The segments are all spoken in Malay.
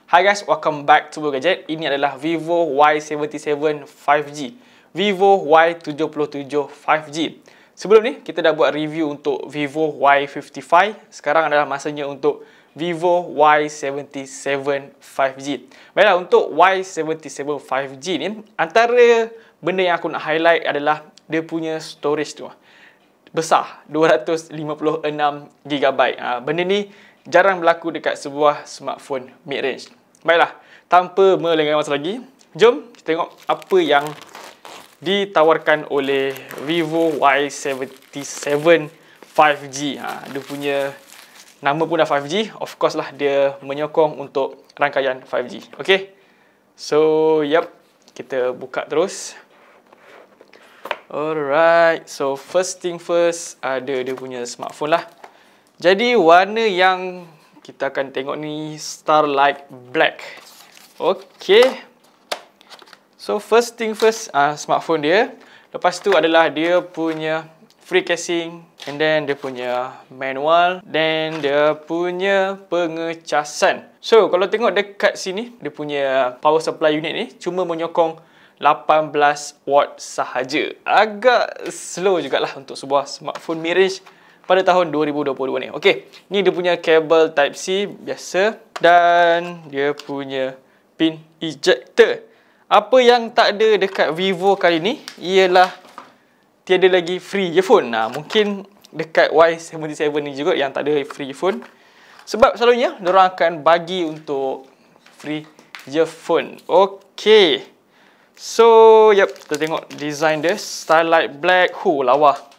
Hi guys, welcome back to Gadget. Ini adalah Vivo Y77 5G, Vivo Y77 5G. Sebelum ni kita dah buat review untuk Vivo Y55. Sekarang adalah masanya untuk Vivo Y77 5G. Baiklah, untuk Y77 5G ni, antara benda yang aku nak highlight adalah dia punya storage tu besar, 256GB. Benda ni jarang berlaku dekat sebuah smartphone mid-range. Baiklah, tanpa melengahkan masa lagi, jom kita tengok apa yang ditawarkan oleh Vivo Y77 5G. Dia punya nama pun dah 5G. Of course lah, dia menyokong untuk rangkaian 5G. Okay, so yep, kita buka terus. Alright, so first thing first, ada dia punya smartphone lah. Jadi warna yang kita akan tengok ni Starlight Black. Okay, so first thing first, smartphone dia. Lepas tu adalah dia punya free casing, and then dia punya manual, then dia punya pengecasan. So kalau tengok dekat sini, dia punya power supply unit ni cuma menyokong 18 watt sahaja. Agak slow jugalah untuk sebuah smartphone mid-range pada tahun 2022 ni. Okey, ni dia punya kabel Type-C biasa, dan dia punya pin ejector. Apa yang tak ada dekat Vivo kali ni ialah tiada lagi free earphone. Mungkin dekat Y77 ni juga yang tak ada free earphone. Sebab selalunya diorang akan bagi untuk free earphone. Okey, so yep, kita tengok design dia Starlight Black. Lawa,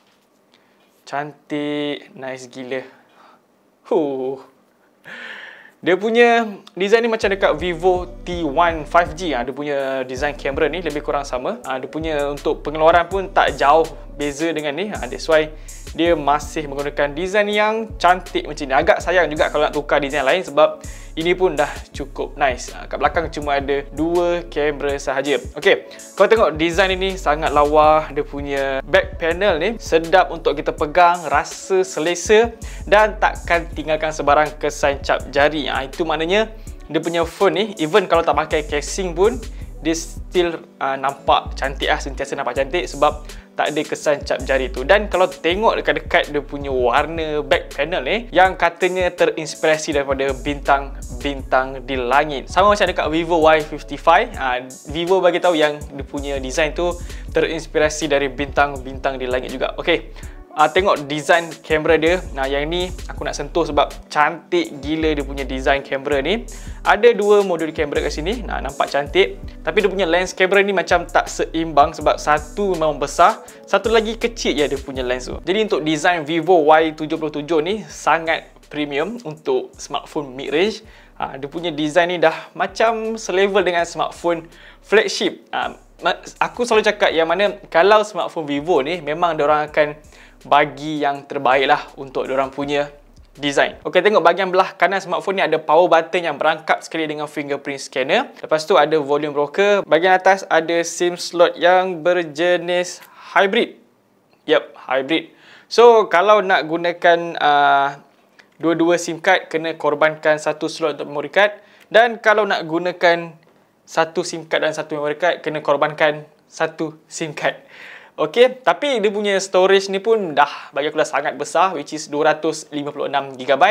cantik, nice gila. Dia punya design ni macam dekat Vivo T1 5G. Dia punya design kamera ni lebih kurang sama. Dia punya untuk pengeluaran pun tak jauh beza dengan ni. That's why dia masih menggunakan design yang cantik macam ni. Agak sayang juga kalau nak tukar design lain sebab ini pun dah cukup nice. Kat belakang cuma ada 2 kamera sahaja. Okey, kalau tengok design ini sangat lawa. Dia punya back panel ni sedap untuk kita pegang, rasa selesa dan takkan tinggalkan sebarang kesan cap jari. Itu maknanya dia punya phone ni, even kalau tak pakai casing pun, dia still nampak cantik sentiasa nampak cantik sebab tak ada kesan cap jari tu. Dan kalau tengok dekat-dekat dia punya warna back panel ni, yang katanya terinspirasi daripada bintang-bintang di langit. Sama macam dekat Vivo Y55, Vivo bagi tahu yang dia punya design tu terinspirasi dari bintang-bintang di langit juga. Okey, tengok design kamera dia. Yang ni aku nak sentuh sebab cantik gila dia punya design kamera ni. Ada 2 modul kamera kat sini. Nampak cantik. Tapi dia punya lens kamera ni macam tak seimbang sebab satu memang besar, satu lagi kecil je dia punya lens tu. Jadi untuk design Vivo Y77 ni sangat premium untuk smartphone mid-range. Dia punya design ni dah macam selevel dengan smartphone flagship. Aku selalu cakap yang mana kalau smartphone Vivo ni memang diorang akan bagi yang terbaik lah untuk diorang punya design. Okey, tengok bahagian belah kanan smartphone ni ada power button yang berangkap sekali dengan fingerprint scanner. Lepas tu ada volume rocker. Bahagian atas ada SIM slot yang berjenis hybrid. Yep, hybrid. So kalau nak gunakan dua-dua SIM card, kena korbankan satu slot untuk memory card. Dan kalau nak gunakan satu SIM card dan satu memory card, kena korbankan satu SIM card. Okey, tapi dia punya storage ni pun dah bagi aku dah sangat besar, which is 256GB.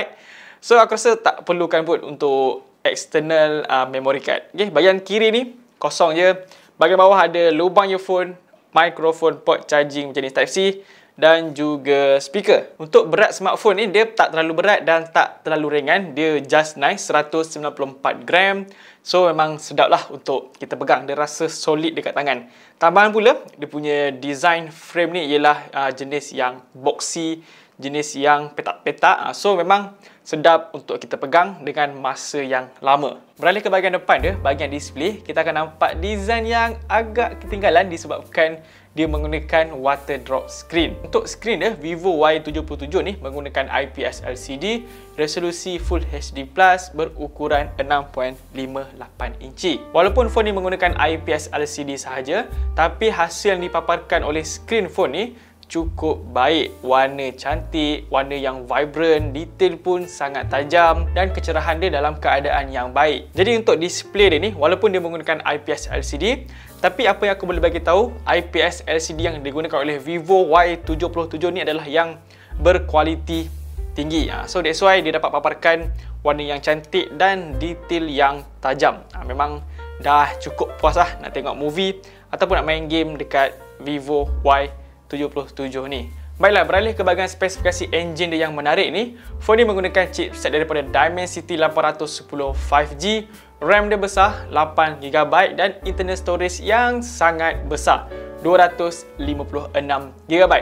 So aku rasa tak perlukan pun untuk external memory card. Okey, bahagian kiri ni kosong je. Bahagian bawah ada lubang earphone, microphone port charging jenis Type-C dan juga speaker. Untuk berat smartphone ni, dia tak terlalu berat dan tak terlalu ringan. Dia just nice, 194 gram. So memang sedap lah untuk kita pegang. Dia rasa solid dekat tangan. Tambahan pula, dia punya design frame ni ialah jenis yang boxy, jenis yang petak-petak. So memang sedap untuk kita pegang dengan masa yang lama. Beralih ke bahagian depan dia, bahagian display, kita akan nampak design yang agak ketinggalan disebabkan dia menggunakan water drop screen. Untuk screen dia, Vivo Y77 ni menggunakan IPS LCD, resolusi Full HD+, berukuran 6.58 inci. Walaupun phone ni menggunakan IPS LCD sahaja, tapi hasil yang dipaparkan oleh screen phone ni cukup baik. Warna cantik, warna yang vibrant, detail pun sangat tajam dan kecerahan dia dalam keadaan yang baik. Jadi untuk display dia ni, walaupun dia menggunakan IPS LCD, tapi apa yang aku boleh bagi tahu, IPS LCD yang digunakan oleh Vivo Y77 ni adalah yang berkualiti tinggi. So that's why dia dapat paparkan warna yang cantik dan detail yang tajam. Memang dah cukup puas lah nak tengok movie ataupun nak main game dekat Vivo Y77 ni. Baiklah, beralih ke bahagian spesifikasi enjin dia yang menarik ni. Phone ni menggunakan chipset daripada Dimensity 810 5G, RAM dia besar 8GB dan internal storage yang sangat besar 256GB.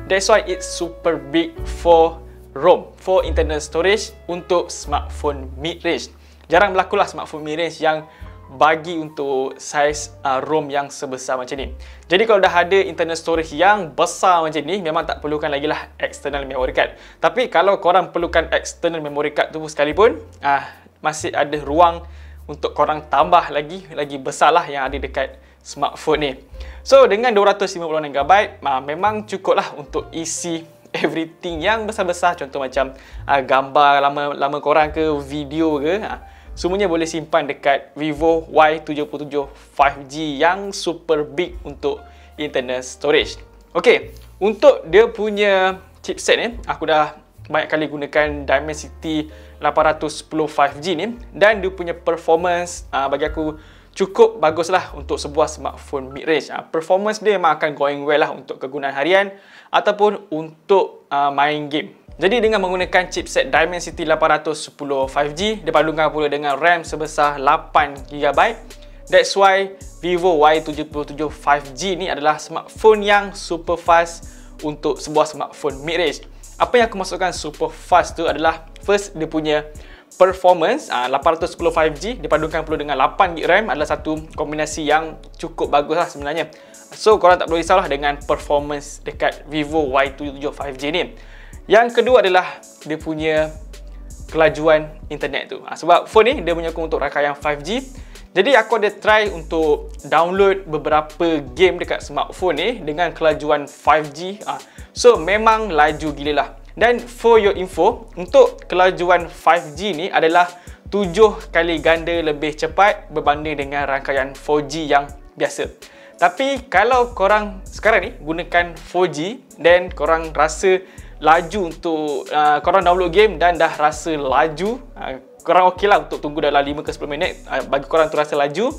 That's why it's super big for ROM, for internal storage untuk smartphone mid-range. Jarang berlaku lah smartphone mid-range yang bagi untuk saiz ROM yang sebesar macam ni. Jadi kalau dah ada internal storage yang besar macam ni, memang tak perlukan lagi lah external memory card. Tapi kalau korang perlukan external memory card tu sekalipun, masih ada ruang untuk korang tambah lagi besar lah yang ada dekat smartphone ni. So dengan 256GB memang cukup lah untuk isi everything yang besar-besar. Contoh macam gambar lama korang ke, video ke, semuanya boleh simpan dekat Vivo Y77 5G yang super big untuk internal storage. Okey, untuk dia punya chipset ni, aku dah banyak kali gunakan Dimensity 810 5G ni dan dia punya performance bagi aku cukup bagus lah untuk sebuah smartphone mid-range. Performance dia memang akan going well lah untuk kegunaan harian ataupun untuk main game. Jadi dengan menggunakan chipset Dimensity 810 5G, dipadukan pula dengan RAM sebesar 8GB. That's why Vivo Y77 5G ni adalah smartphone yang super fast untuk sebuah smartphone mid-range. Apa yang aku maksudkan super fast tu adalah, first dia punya performance 810 5G dipadukan pula dengan 8GB RAM adalah satu kombinasi yang cukup bagus lah sebenarnya. So korang tak perlu risaulah dengan performance dekat Vivo Y77 5G ni. Yang kedua adalah dia punya kelajuan internet tu. Sebab phone ni dia menyokong untuk rangkaian 5G. Jadi aku ada try untuk download beberapa game dekat smartphone ni dengan kelajuan 5G. So memang laju gila lah. Dan for your info, untuk kelajuan 5G ni adalah 7 kali ganda lebih cepat berbanding dengan rangkaian 4G yang biasa. Tapi kalau korang sekarang ni gunakan 4G dan korang rasa laju untuk korang download game dan dah rasa laju, korang okey lah untuk tunggu dalam 5 ke 10 minit bagi korang tu rasa laju.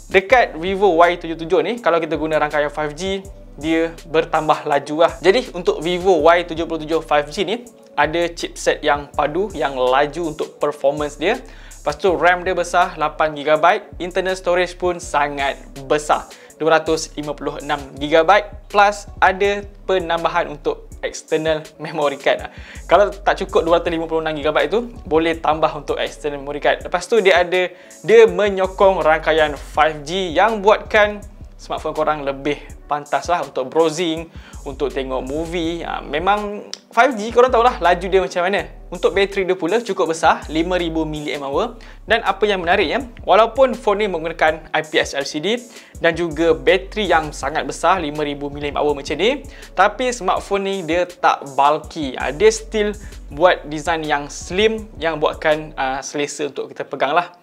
Dekat Vivo Y77 ni, kalau kita guna rangkaian 5G, dia bertambah laju lah. Jadi untuk Vivo Y77 5G ni ada chipset yang padu, yang laju untuk performance dia. Lepas tu RAM dia besar 8GB, internal storage pun sangat besar 256GB, plus ada penambahan untuk external memory card. Kalau tak cukup 256GB tu, boleh tambah untuk external memory card. Lepas tu dia menyokong rangkaian 5G yang buatkan smartphone korang lebih pantas lah untuk browsing, untuk tengok movie. Memang 5G korang tahulah laju dia macam mana. Untuk bateri dia pula cukup besar, 5000 mAh. Dan apa yang menariknya, walaupun phone ni menggunakan IPS LCD dan juga bateri yang sangat besar, 5000 mAh macam ni, tapi smartphone ni dia tak bulky. Dia still buat design yang slim, yang buatkan selesa untuk kita pegang lah.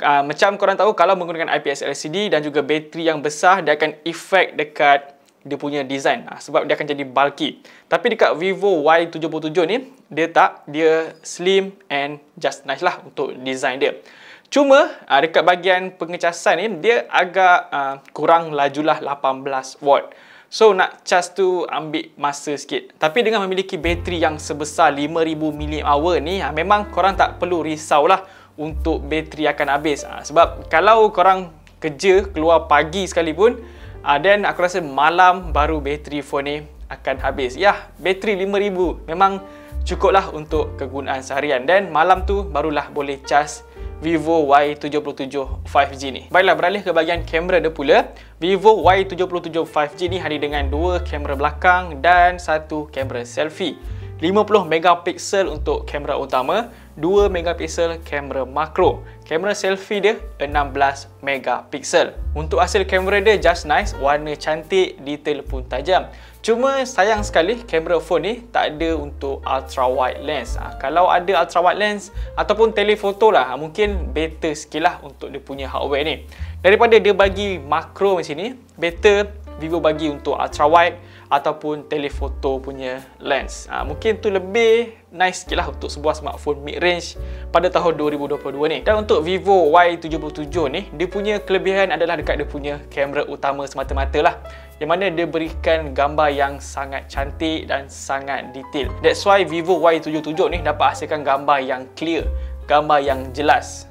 Macam korang tahu, kalau menggunakan IPS LCD dan juga bateri yang besar, dia akan efek dekat dia punya design, sebab dia akan jadi bulky. Tapi dekat Vivo Y77 ni, dia tak, dia slim and just nice lah untuk design dia. Cuma dekat bahagian pengecasan ni, dia agak kurang lajulah 18 watt. So nak cas tu ambil masa sikit. Tapi dengan memiliki bateri yang sebesar 5000 mAh ni, memang korang tak perlu risaulah untuk bateri akan habis. Sebab kalau korang kerja keluar pagi sekalipun, dan aku rasa malam baru bateri phone ni akan habis. Ya, bateri 5000 memang cukup lah untuk kegunaan seharian. Dan malam tu barulah boleh cas Vivo Y77 5G ni. Baiklah, beralih ke bahagian kamera dia pula. Vivo Y77 5G ni hadir dengan 2 kamera belakang dan 1 kamera selfie. 50 megapiksel untuk kamera utama 2 megapiksel kamera makro. Kamera selfie dia 16 megapiksel. Untuk hasil kamera dia just nice, warna cantik, detail pun tajam. Cuma sayang sekali kamera phone ni tak ada untuk ultra wide lens. Kalau ada ultra wide lens ataupun telefoto lah, mungkin better sikit lah untuk dia punya hardware ni. Daripada dia bagi makro macam ni, better Vivo bagi untuk ultra wide ataupun telefoto punya lens. Mungkin tu lebih nice sikit lah untuk sebuah smartphone mid-range pada tahun 2022 ni. Dan untuk Vivo Y77 ni, dia punya kelebihan adalah dekat dia punya kamera utama semata-mata lah, yang mana dia berikan gambar yang sangat cantik dan sangat detail. That's why Vivo Y77 ni dapat hasilkan gambar yang clear, gambar yang jelas.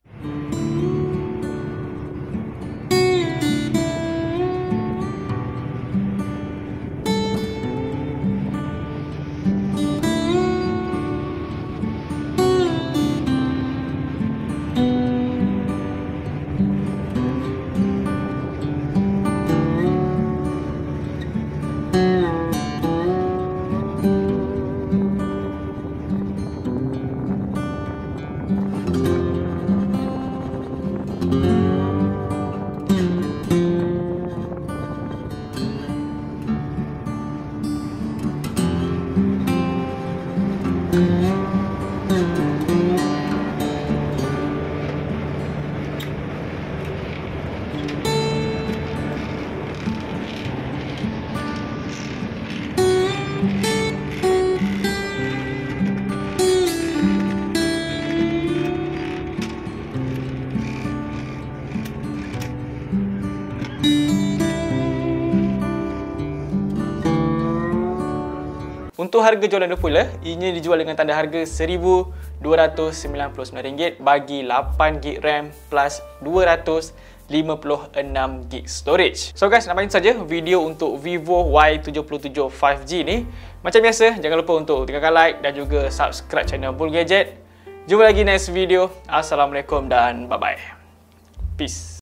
Untuk harga jualan Depula, ini dijual dengan tanda harga RM1,299 bagi 8GB RAM plus 256GB storage. So guys, nampak itu saja video untuk Vivo Y77 5G ni. Macam biasa, jangan lupa untuk tinggalkan like dan juga subscribe channel Bull Gadget. Jumpa lagi next video. Assalamualaikum dan bye-bye. Peace.